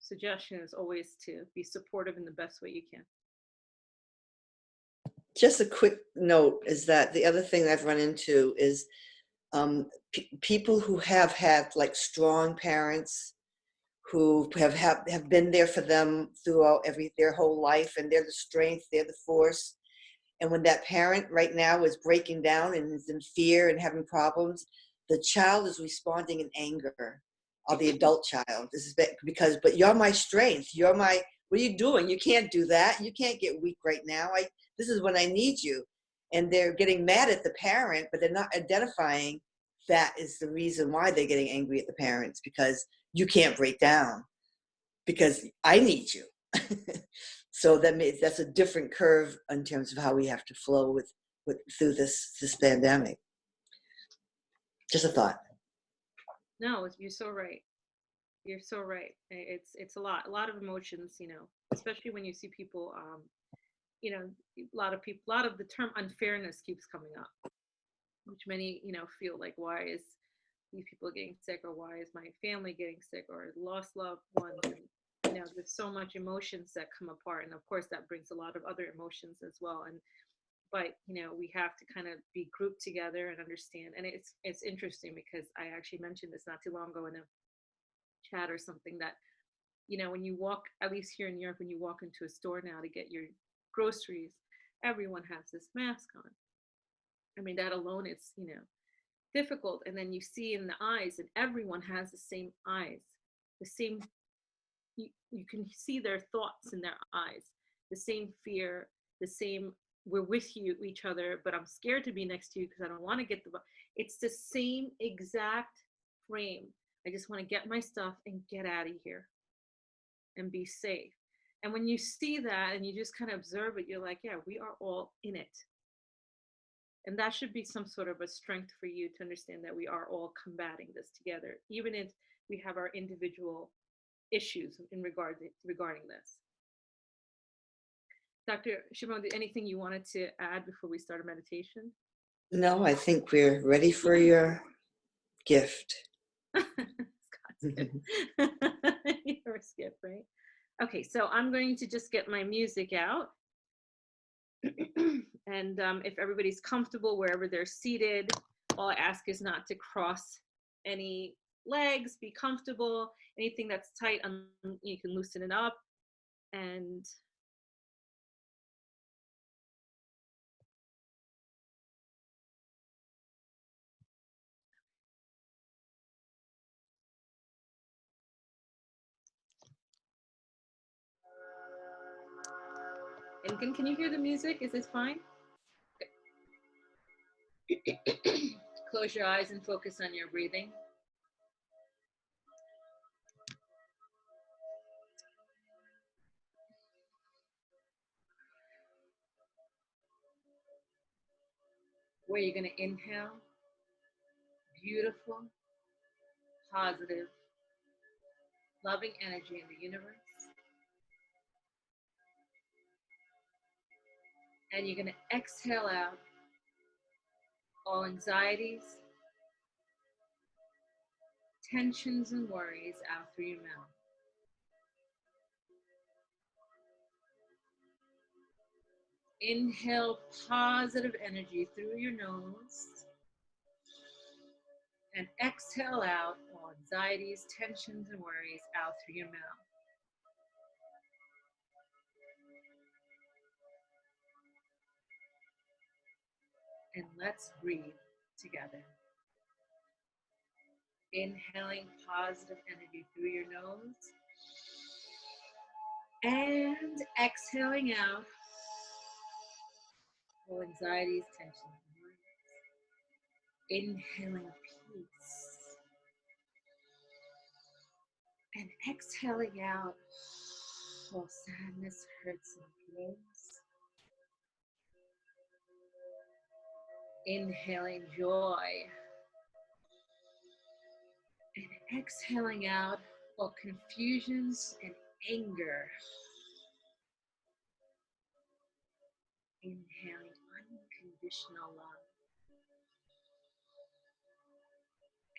suggestion is always to be supportive in the best way you can. Just a quick note is that the other thing I've run into is people who have had like strong parents who have been there for them throughout their whole life, and they're the strength, they're the force. And when that parent right now is breaking down and is in fear and having problems, the child is responding in anger, or the adult child. This is because, but you're my strength. You're my, what are you doing? You can't do that. You can't get weak right now. This is when I need you. And they're getting mad at the parent, but they're not identifying that is the reason why they're getting angry at the parents, because you can't break down because I need you. So that's a different curve in terms of how we have to flow through this pandemic. Just a thought. No, you're so right. You're so right. It's a lot of emotions, you know, especially when you see people, you know, a lot of the term unfairness keeps coming up, which many, you know, feel like, why is these people getting sick, or why is my family getting sick, or lost loved ones? And, you know, there's so much emotions that come apart, and of course that brings a lot of other emotions as well. But you know, we have to kind of be grouped together and understand. And it's interesting because I actually mentioned this not too long ago in a chat or something, that, you know, when you walk, at least here in Europe, when you walk into a store now to get your groceries, everyone has this mask on. I mean, that alone is, you know, difficult. And then you see in the eyes, and everyone has the same eyes, the same, you can see their thoughts in their eyes, the same fear, the same, we're with you, each other, but I'm scared to be next to you because I don't want to get it's the same exact frame. I just want to get my stuff and get out of here and be safe. And when you see that and you just kind of observe it, you're like, yeah, we are all in it. And that should be some sort of a strength for you to understand that we are all combating this together, even if we have our individual issues regarding this. Dr. Shimon, anything you wanted to add before we start a meditation? No, I think we're ready for your gift. You're a skip, right? Okay, so I'm going to just get my music out. And if everybody's comfortable wherever they're seated, all I ask is not to cross any legs, be comfortable. Anything that's tight, you can loosen it up. And can you hear the music? Is this fine? Okay. Close your eyes and focus on your breathing. Where you're going to inhale beautiful, positive, loving energy in the universe. And you're going to exhale out all anxieties, tensions, and worries out through your mouth. Inhale positive energy through your nose. And exhale out all anxieties, tensions, and worries out through your mouth. And let's breathe together. Inhaling positive energy through your nose and exhaling out all anxieties, tensions, and worries. Inhaling peace and exhaling out all sadness, hurts, and pains. Inhaling joy and exhaling out all confusions and anger. Inhaling unconditional love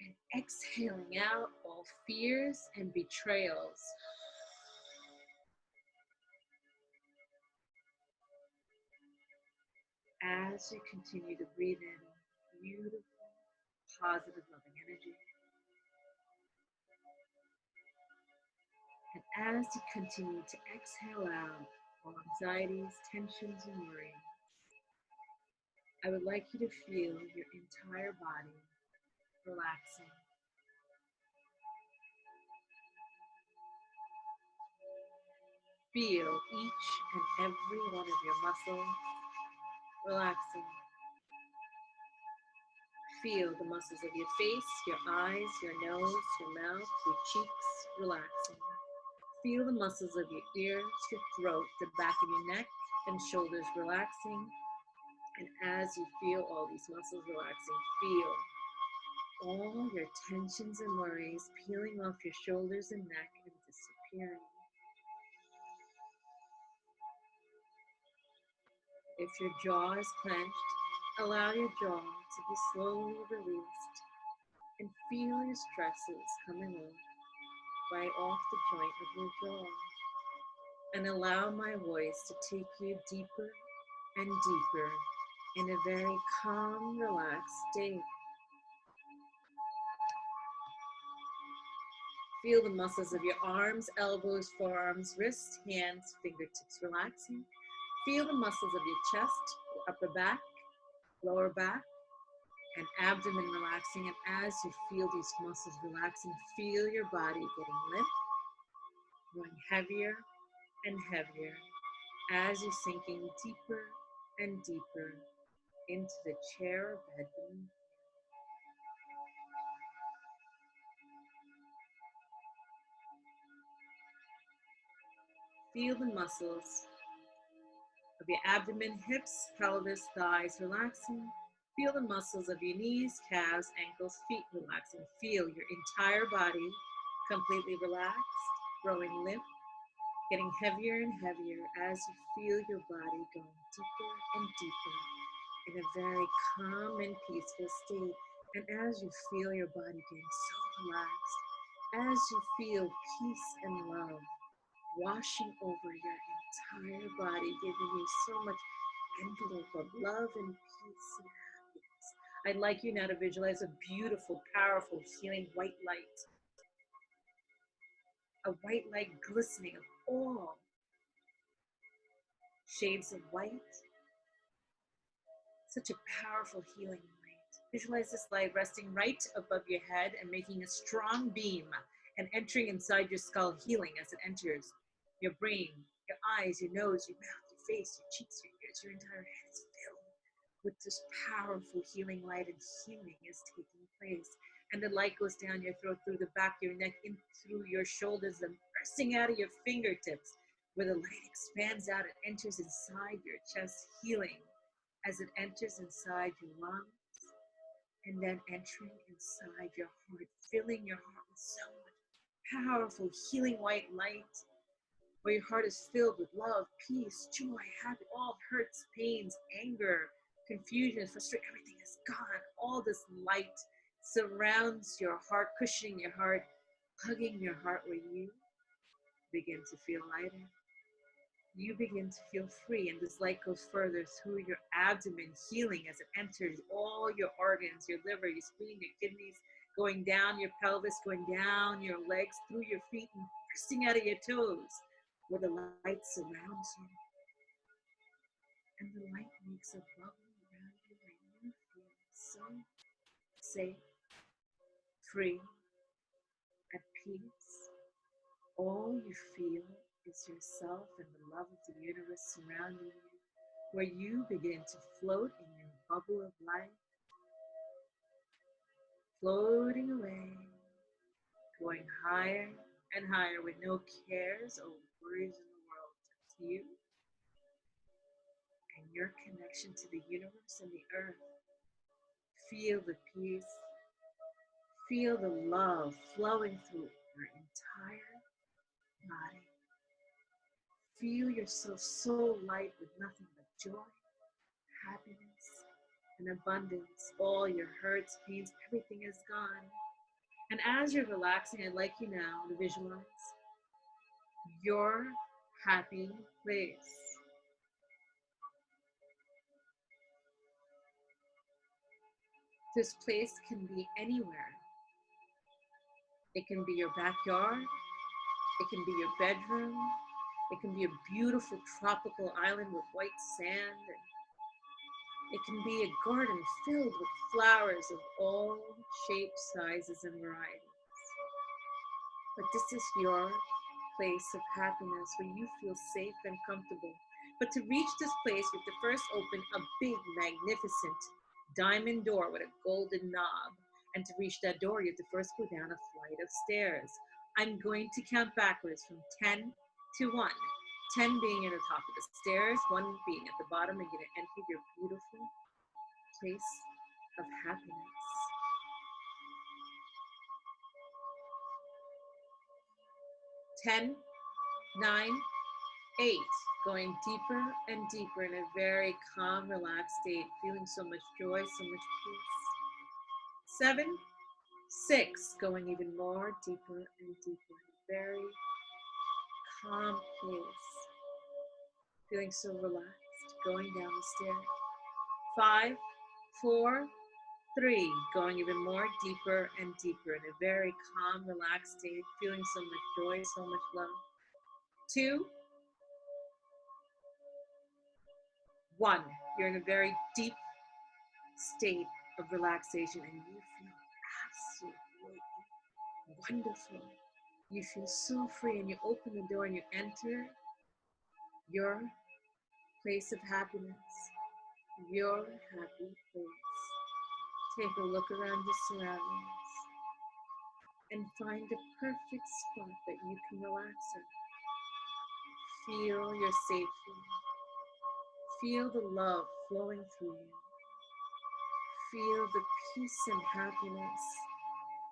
and exhaling out all fears and betrayals. As you continue to breathe in beautiful, positive, loving energy, and as you continue to exhale out all anxieties, tensions, and worries, I would like you to feel your entire body relaxing. Feel each and every one of your muscles relaxing. Feel the muscles of your face, your eyes, your nose, your mouth, your cheeks relaxing. Feel the muscles of your ears, your throat, the back of your neck and shoulders relaxing. And as you feel all these muscles relaxing, feel all your tensions and worries peeling off your shoulders and neck and disappearing. If your jaw is clenched, allow your jaw to be slowly released and feel your stresses coming off right off the joint of your jaw. And allow my voice to take you deeper and deeper in a very calm, relaxed state. Feel the muscles of your arms, elbows, forearms, wrists, hands, fingertips relaxing. Feel the muscles of your chest, your upper back, lower back, and abdomen relaxing. And as you feel these muscles relaxing, feel your body getting limp, going heavier and heavier as you're sinking deeper and deeper into the chair or bed beneath. Feel the muscles of your abdomen, hips, pelvis, thighs relaxing. Feel the muscles of your knees, calves, ankles, feet relaxing. Feel your entire body completely relaxed, growing limp, getting heavier and heavier as you feel your body going deeper and deeper in a very calm and peaceful state. And as you feel your body getting so relaxed, as you feel peace and love washing over your entire body, giving you so much envelope of love and peace and happiness, I'd like you now to visualize a beautiful, powerful, healing white light. A white light glistening of all shades of white. Such a powerful healing light. Visualize this light resting right above your head and making a strong beam and entering inside your skull, healing as it enters your brain, your eyes, your nose, your mouth, your face, your cheeks, your ears. Your entire head is filled with this powerful healing light, and healing is taking place. And the light goes down your throat, through the back of your neck, in through your shoulders, and bursting out of your fingertips, where the light expands out and enters inside your chest, healing as it enters inside your lungs, and then entering inside your heart, filling your heart with so much powerful healing white light, where your heart is filled with love, peace, joy, happy, all hurts, pains, anger, confusion, frustration, everything is gone. All this light surrounds your heart, cushioning your heart, hugging your heart, where you begin to feel lighter. You begin to feel free, and this light goes further through your abdomen, healing as it enters all your organs, your liver, your spleen, your kidneys, going down your pelvis, going down your legs, through your feet, and bursting out of your toes, where the light surrounds you. And the light makes a bubble around you, where you awesome, safe, free, at peace. All you feel is yourself and the love of the universe surrounding you, where you begin to float in your bubble of light, floating away, going higher and higher with no cares or worries in the world, just you and your connection to the universe and the earth. Feel the peace, feel the love flowing through your entire body. Feel yourself so light with nothing but joy, happiness, and abundance. All your hurts, pains, everything is gone. And as you're relaxing, I'd like you now to visualize your happy place. This place can be anywhere. It can be your backyard. It can be your bedroom. It can be a beautiful tropical island with white sand. It can be a garden filled with flowers of all shapes, sizes, and varieties. But this is your place of happiness where you feel safe and comfortable. But to reach this place, you have to first open a big, magnificent diamond door with a golden knob. And to reach that door, you have to first go down a flight of stairs. I'm going to count backwards from 10 to 1. 10 being at the top of the stairs, 1 being at the bottom, and you're going to enter your beautiful place of happiness. 10, 9, 8, going deeper and deeper in a very calm, relaxed state, feeling so much joy, so much peace. 7, 6, going even more deeper and deeper in a very calm place, feeling so relaxed, going down the stairs. 5, 4, 3, going even more deeper and deeper in a very calm, relaxed state, feeling so much joy, so much love. 2, 1, you're in a very deep state of relaxation and you feel absolutely wonderful. You feel so free and you open the door and you enter your place of happiness, your happy place. Take a look around your surroundings and find a perfect spot that you can relax in. Feel your safety. Feel the love flowing through you. Feel the peace and happiness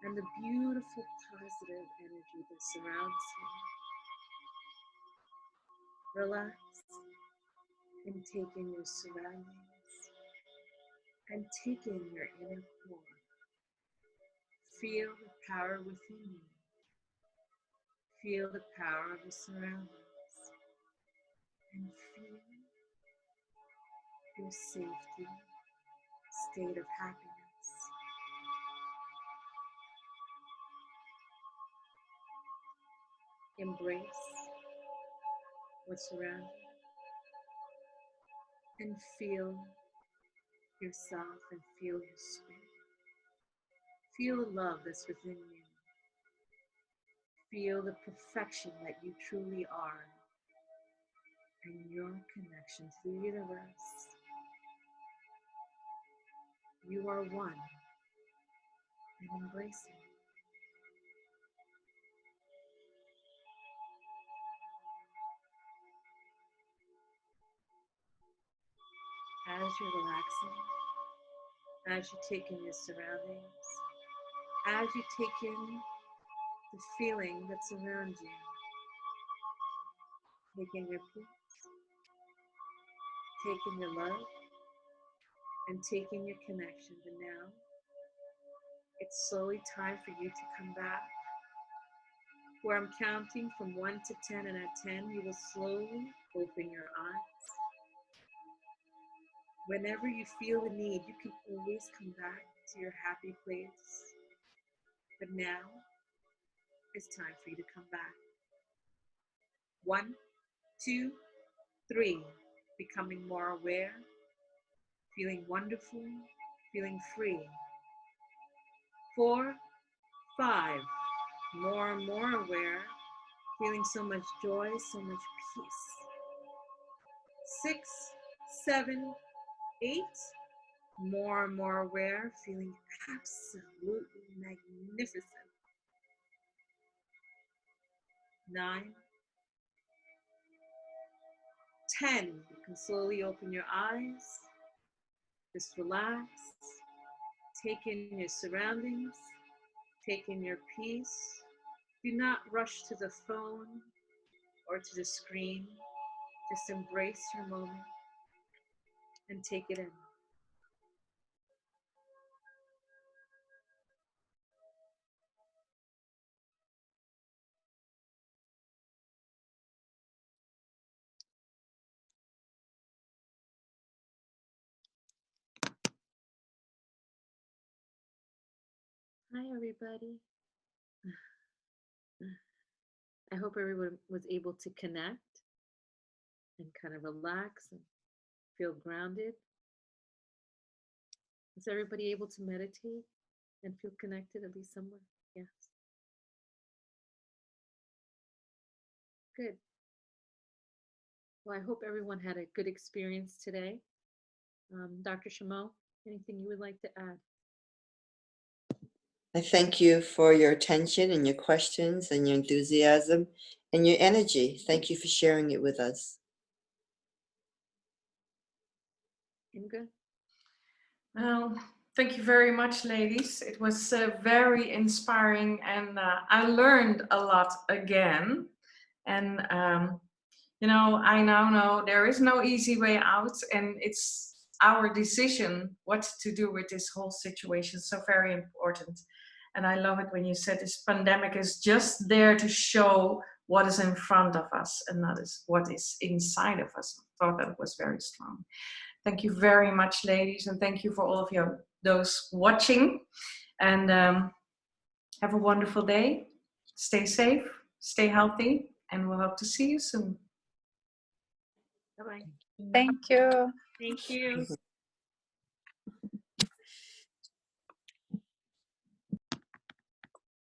and the beautiful positive energy that surrounds you. Relax and take in your surroundings and take in your inner core. Feel the power within you. Feel the power of the surroundings and feel your safety, state of happiness. Embrace what's around you and feel yourself and feel your spirit. Feel the love that's within you. Feel the perfection that you truly are and your connection to the universe. You are one and embrace it. As you're relaxing, as you take in your surroundings, as you take in the feeling that's around you, take in your peace, take in your love, and take in your connection. But now, it's slowly time for you to come back, where I'm counting from 1 to 10, and at 10, you will slowly open your eyes. Whenever you feel the need, you can always come back to your happy place. But now, it's time for you to come back. 1, 2, 3, becoming more aware, feeling wonderful, feeling free. 4, 5, more and more aware, feeling so much joy, so much peace. 6, 7, 8, more and more aware, feeling absolutely magnificent. 9, 10, you can slowly open your eyes, just relax, take in your surroundings, take in your peace. Do not rush to the phone or to the screen. Just embrace your moment and take it in. Hi, everybody. I hope everyone was able to connect and kind of relax and feel grounded. Was everybody able to meditate and feel connected at least somewhere? Yes. Good. Well, I hope everyone had a good experience today. Dr. Shemo, anything you would like to add? I thank you for your attention and your questions and your enthusiasm and your energy. Thank you for sharing it with us. Inga? Well, thank you very much, ladies. It was very inspiring, and I learned a lot again. And you know, I now know there is no easy way out, and it's our decision what to do with this whole situation. So very important. And I love it when you said this pandemic is just there to show what is in front of us and not what is inside of us. I thought that was very strong. Thank you very much, ladies, and thank you for all of you, those watching. And have a wonderful day. Stay safe, stay healthy, and we'll hope to see you soon. Bye-bye. Thank you. Thank you.